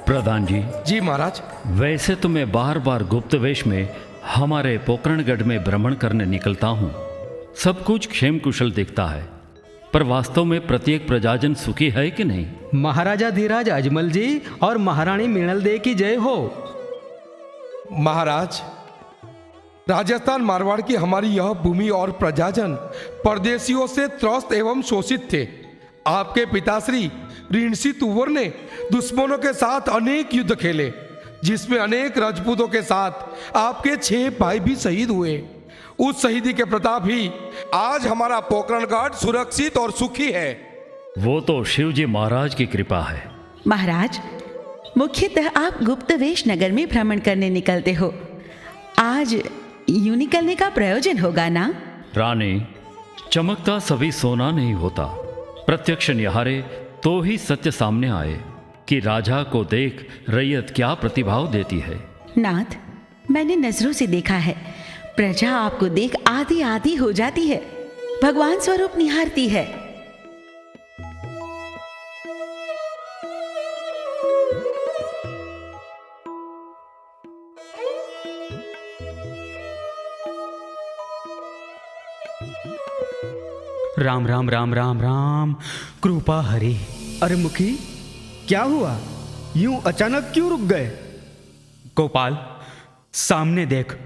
प्रधान जी। जी महाराज। वैसे तो मैं बार बार गुप्त वेश में हमारे पोकरणगढ़ में भ्रमण करने निकलता हूँ। सब कुछ क्षेम कुशल दिखता है, पर वास्तव में प्रत्येक प्रजाजन सुखी है कि नहीं? महाराजा धीराज अजमल जी और महारानी मृणाल देवी की जय हो। महाराज, राजस्थान मारवाड़ की हमारी यह भूमि और प्रजाजन परदेशियों से त्रस्त एवं शोषित थे। आपके पिताश्री ऋषि तुवर ने दुश्मनों के साथ अनेक युद्ध खेले, जिसमें अनेक राजपूतों के साथ आपके 6 भाई भी शहीद हुए। उस शहीदी के प्रताप ही आज हमारा पोकरणगढ़ सुरक्षित और सुखी है। वो तो शिवजी महाराज की कृपा है। महाराज, मुख्यतः आप गुप्तवेश नगर में भ्रमण करने निकलते हो। आज यूं निकलने का प्रयोजन होगा ना? रानी, चमकता सभी सोना नहीं होता। प्रत्यक्ष निहारे तो ही सत्य सामने आए कि राजा को देख रैयत क्या प्रतिभाव देती है। नाथ, मैंने नजरों से देखा है, प्रजा आपको देख आधी आधी हो जाती है, भगवान स्वरूप निहारती है। राम राम राम राम राम, कृपा हरि। अरे मुखी, क्या हुआ? यूं अचानक क्यों रुक गए? गोपाल, सामने देख,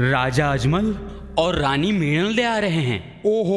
राजा अजमल और रानी मृणाल दे आ रहे हैं। ओहो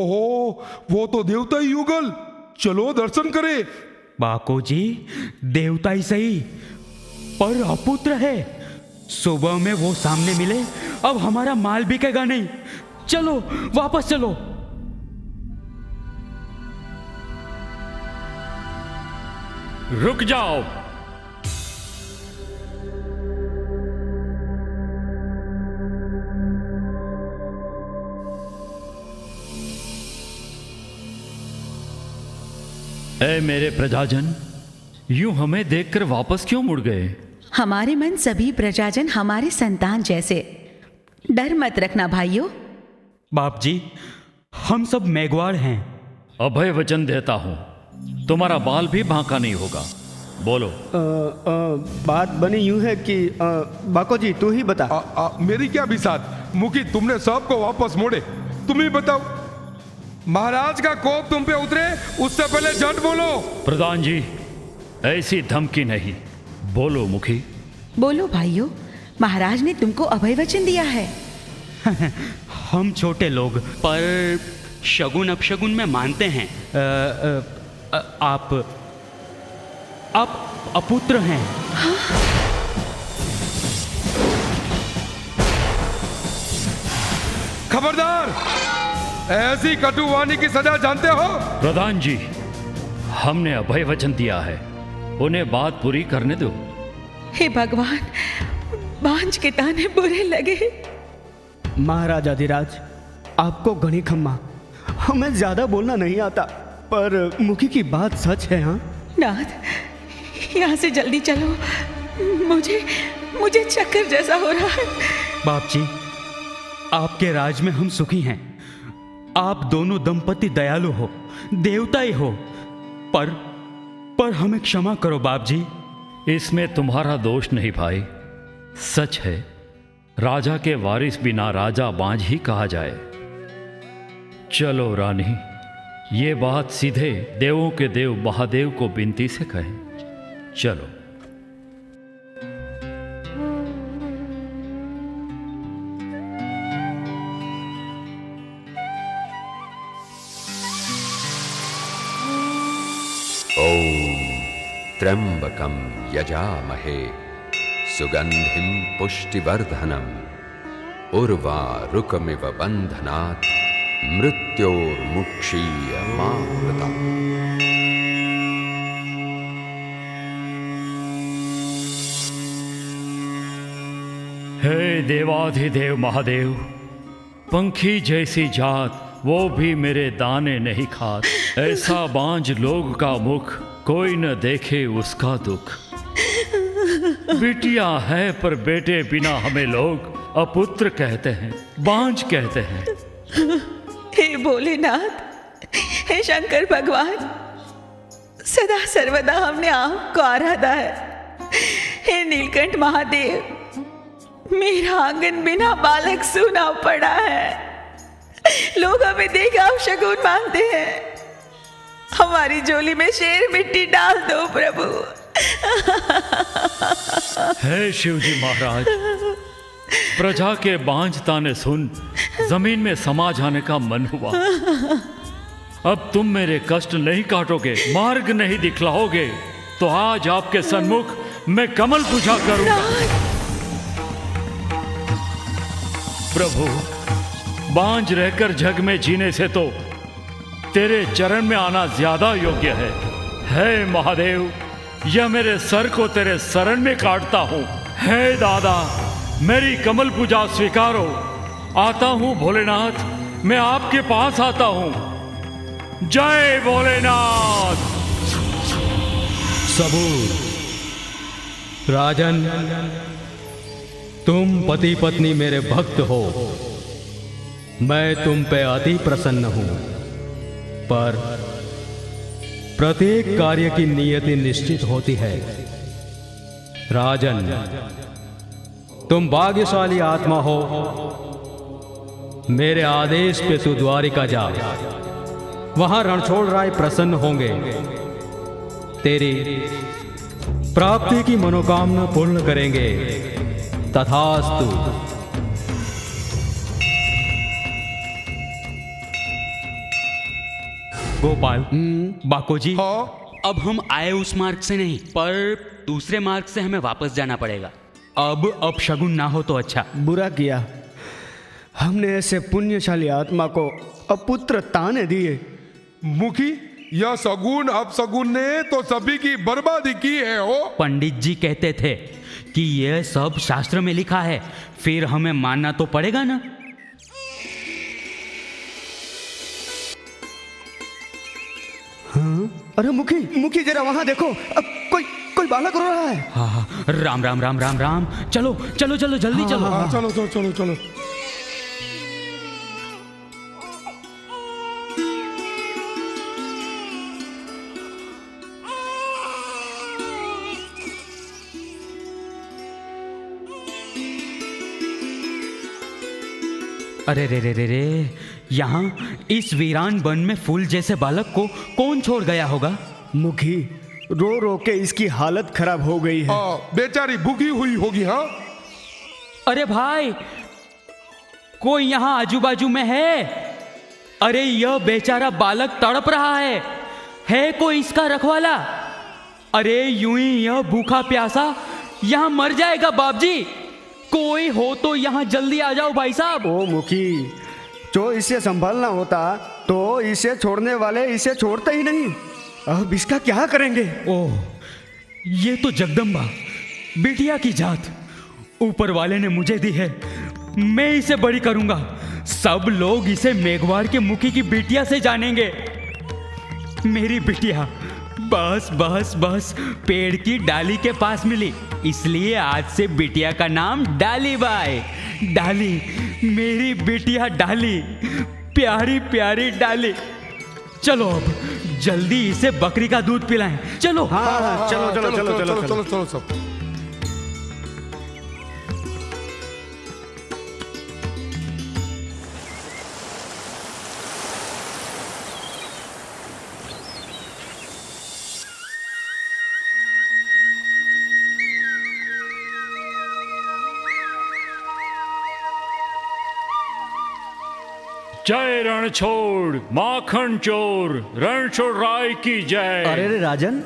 हो, वो तो देवता ही युगल। चलो दर्शन करें। बाको जी, देवता ही सही, पर अपुत्र है। सुबह में वो सामने मिले, अब हमारा माल बिकेगा नहीं। चलो वापस चलो। रुक जाओ। ऐ मेरे प्रजाजन, यूं हमें देखकर वापस क्यों मुड़ गए? हमारे मन सभी प्रजाजन हमारे संतान जैसे। डर मत रखना भाइयों। बाप जी, हम सब मेघवाड़ हैं। अभय वचन देता हूं, तुम्हारा बाल भी बांका नहीं होगा। बोलो। बात बनी यूं है कि बाको जी तू ही बता। मेरी क्या बिसात मुखी, तुमने सबको वापस मोड़े। तुम ही बताओ, महाराज का कोप तुम पे उतरे उससे पहले झट बोलो। प्रधान जी, ऐसी धमकी नहीं। बोलो मुखी। बोलो भाइयों, महाराज ने तुमको अभय वचन दिया है। हम छोटे लोग, पर शगुन अपशगुन में मानते हैं। आप अपुत्र हैं। हाँ? खबरदार, ऐसी कटुवाणी की सजा जानते हो? प्रधान जी, हमने अभय वचन दिया है, उन्हें बात पूरी करने दो। हे भगवान, बांझ के ताने बुरे लगे। महाराजा धीराज, आपको घनी खम्मा। हमें ज्यादा बोलना नहीं आता, पर मुखी की बात सच है। हाँ नाथ, यहाँ से जल्दी चलो, मुझे चक्कर जैसा हो रहा है। बाप जी, आपके राज में हम सुखी हैं। आप दोनों दंपति दयालु हो, देवता ही हो, पर हमें क्षमा करो बाप जी। इसमें तुम्हारा दोष नहीं भाई। सच है, राजा के वारिस बिना राजा बांझ ही कहा जाए। चलो रानी, ये बात सीधे देवों के देव महादेव को विनती से कहें। चलो। ओम त्र्यंबकं यजामहे सुगंधिं पुष्टिवर्धनम् उर्वारुकमिव बन्धनात् मृत्योर्मुक्षीयमामृतम्। हे देवाधिदेव महादेव, पंखी जैसी जात वो भी मेरे दाने नहीं खात। ऐसा बांझ लोग का मुख, कोई न देखे उसका दुख। बेटियां है पर बेटे बिना हमें लोग अपुत्र कहते हैं, बांझ कहते हैं। हे भोलेनाथ, हे शंकर भगवान, सदा सर्वदा हमने आपको आराधा है। हे नीलकंठ महादेव, मेरा आंगन बिना बालक सूना पड़ा है। लोग हमें देख अपशगुन मानते हैं। हमारी झोली में शेर मिट्टी डाल दो प्रभु। हे शिवजी महाराज, प्रजा के बांझ ताने सुन जमीन में समा जाने का मन हुआ। अब तुम मेरे कष्ट नहीं काटोगे, मार्ग नहीं दिखलाओगे, तो आज आपके सन्मुख मैं कमल पूजा करूंगा। प्रभु, बांझ रहकर जग में जीने से तो तेरे चरण में आना ज्यादा योग्य है। हे महादेव, यह मेरे सर को तेरे शरण में काटता हूं। हे दादा, मेरी कमल पूजा स्वीकारो। आता हूं भोलेनाथ, मैं आपके पास आता हूं। जय भोलेनाथ। सबूर, राजन, तुम पति पत्नी मेरे भक्त हो, मैं तुम पे अति प्रसन्न हूं, पर प्रत्येक कार्य की नियति निश्चित होती है। राजन, तुम भाग्यशाली आत्मा हो। मेरे आदेश पे तू द्वारिका जा, वहां रणछोड़ राय प्रसन्न होंगे, तेरी प्राप्ति की मनोकामना पूर्ण करेंगे। तथास्तु। गोपाल, बाको जी, हाँ? अब हम आए उस मार्ग से नहीं, पर दूसरे मार्ग से हमें वापस जाना पड़ेगा। अब अपशगुन ना हो तो अच्छा। बुरा किया, हमने ऐसे पुण्यशाली आत्मा को अपुत्र ताने दिए। मुखी, यह सगुन अपसगुन ने तो सभी की बर्बादी की है हो। पंडित जी कहते थे कि यह सब शास्त्र में लिखा है, फिर हमें मानना तो पड़ेगा ना। हाँ? अरे मुखी, मुखी जरा वहां देखो, अब कोई बालक रो रहा है। हाँ हाँ, राम राम राम राम राम। चलो चलो चलो, जल्दी चलो। हाँ, चलो चलो चलो चलो। अरे रे रे रे रे, यहाँ इस वीरान वन में फूल जैसे बालक को कौन छोड़ गया होगा? मुखी, रो रो के इसकी हालत खराब हो गई है। हाँ, बेचारी भूखी हुई होगी। हाँ, अरे भाई, कोई यहाँ आजू बाजू में है? अरे यह बेचारा बालक तड़प रहा है कोई इसका रखवाला? अरे यूं ही यह भूखा प्यासा यहाँ मर जाएगा बाप जी। कोई हो तो यहाँ जल्दी आ जाओ भाई साहब। ओ मुखी, जो इसे संभालना होता तो इसे छोड़ने वाले इसे छोड़ते ही नहीं। अब इसका क्या करेंगे? ओह, ये तो जगदम्बा बिटिया की जात ऊपर वाले ने मुझे दी है, मैं इसे बड़ी करूंगा। सब लोग इसे मेघवाड़ के मुखी की बिटिया से जानेंगे। मेरी बिटिया बस बस बस पेड़ की डाली के पास मिली, इसलिए आज से बिटिया का नाम डाली बाई। डाली, मेरी बिटिया डाली, प्यारी प्यारी डाली। चलो अब जल्दी इसे बकरी का दूध पिलाएं। चलो। हाँ, चलो चलो चलो चलो चलो चलो सब। जय रणछोड़, माखन चोर, रणछोड़ राय की जय। अरे रे राजन,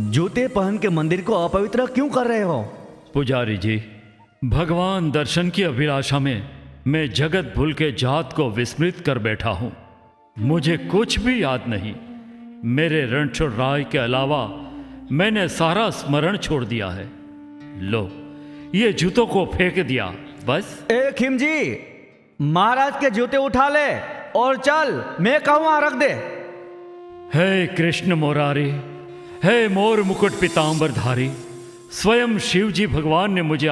जूते पहन के मंदिर को अपवित्र क्यों कर रहे हो? पुजारी जी, भगवान दर्शन की अभिलाषा में मैं जगत भूल के जात को विस्मृत कर बैठा हूं। मुझे कुछ भी याद नहीं। मेरे रणछोड़ राय के अलावा मैंने सारा स्मरण छोड़ दिया है। लो, ये जूतों को फेंक दिया बस। ए खिमजी, महाराज के जूते उठा ले और चल, मैं कहूँ रख दे। हे कृष्ण मुरारी, हे मोर मुकुट पीतांबरधारी, स्वयं शिव जी भगवान ने मुझे